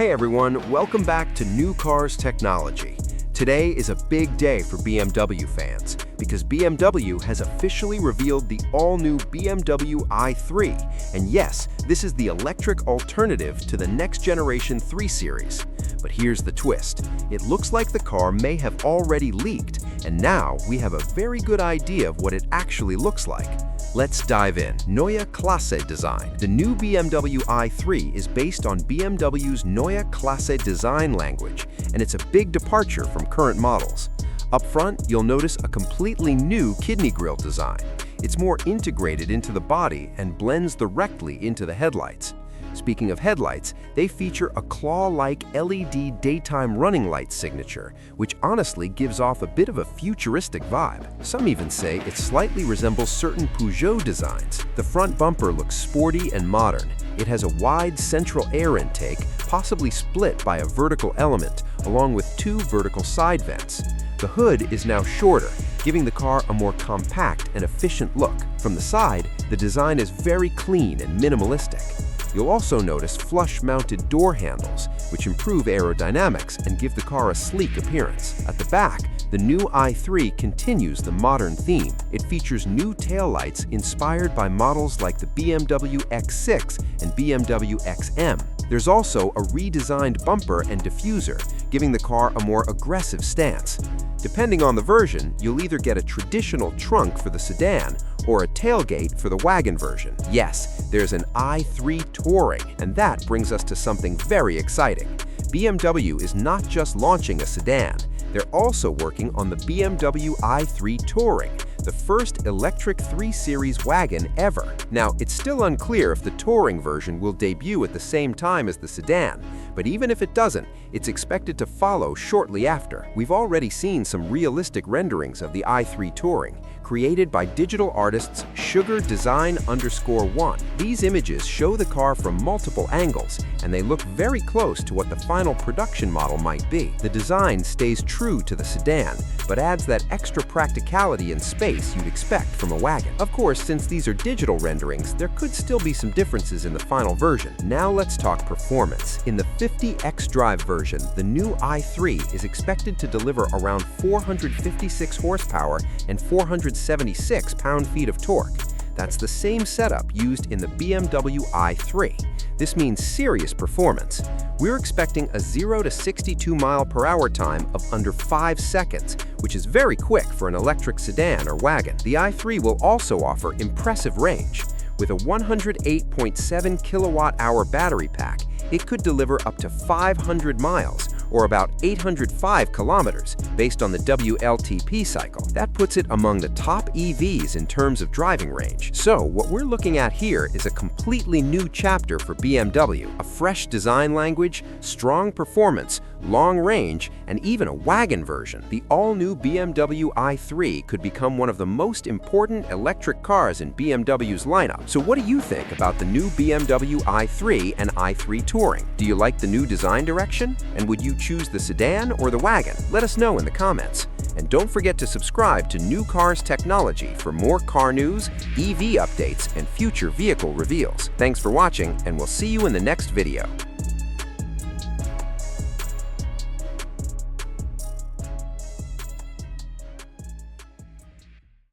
Hey everyone, welcome back to New Cars Technology. Today is a big day for BMW fans because BMW has officially revealed the all-new BMW i3. And yes, this is the electric alternative to the next generation 3 Series. But here's the twist. It looks like the car may have already leaked, and now we have a very good idea of what it actually looks like. Let's dive in. Neue Klasse design. The new BMW i3 is based on BMW's Neue Klasse design language, and it's a big departure from current models. Up front, you'll notice a completely new kidney grille design. It's more integrated into the body and blends directly into the headlights. Speaking of headlights, they feature a claw-like LED daytime running light signature, which honestly gives off a bit of a futuristic vibe. Some even say it slightly resembles certain Peugeot designs. The front bumper looks sporty and modern. It has a wide central air intake, possibly split by a vertical element, along with 2 vertical side vents. The hood is now shorter, giving the car a more compact and efficient look. From the side, the design is very clean and minimalistic. You'll also notice flush-mounted door handles, which improve aerodynamics and give the car a sleek appearance. At the back, the new i3 continues the modern theme. It features new taillights inspired by models like the BMW X6 and BMW XM. There's also a redesigned bumper and diffuser, giving the car a more aggressive stance. Depending on the version, you'll either get a traditional trunk for the sedan or a tailgate for the wagon version. Yes, there's an i3 Touring, and that brings us to something very exciting. BMW is not just launching a sedan, they're also working on the BMW i3 Touring, the first electric 3 Series wagon ever. Now, it's still unclear if the Touring version will debut at the same time as the sedan, but even if it doesn't, it's expected to follow shortly after. We've already seen some realistic renderings of the i3 Touring, created by digital artists SugarDesign_1. These images show the car from multiple angles, and they look very close to what the final production model might be. The design stays true to the sedan, but adds that extra practicality and space you'd expect from a wagon. Of course, since these are digital renderings, there could still be some differences in the final version. Now let's talk performance. In the 50 xDrive version, the new i3 is expected to deliver around 456 horsepower and 476 pound-feet of torque. That's the same setup used in the BMW i3. This means serious performance. We're expecting a 0 to 62 mile/hour time of under 5 seconds, which is very quick for an electric sedan or wagon. The i3 will also offer impressive range. With a 108.7 kilowatt-hour battery pack, it could deliver up to 500 miles, or about 805 kilometers, based on the WLTP cycle. That puts it among the top EVs in terms of driving range. So what we're looking at here is a completely new chapter for BMW, a fresh design language, strong performance, long range, and even a wagon version. The all-new BMW i3 could become one of the most important electric cars in BMW's lineup. So what do you think about the new BMW i3 and i3 Touring? Do you like the new design direction? And would you choose the sedan or the wagon? Let us know in the comments. And don't forget to subscribe to New Cars Technology for more car news, EV updates, and future vehicle reveals. Thanks for watching, and we'll see you in the next video.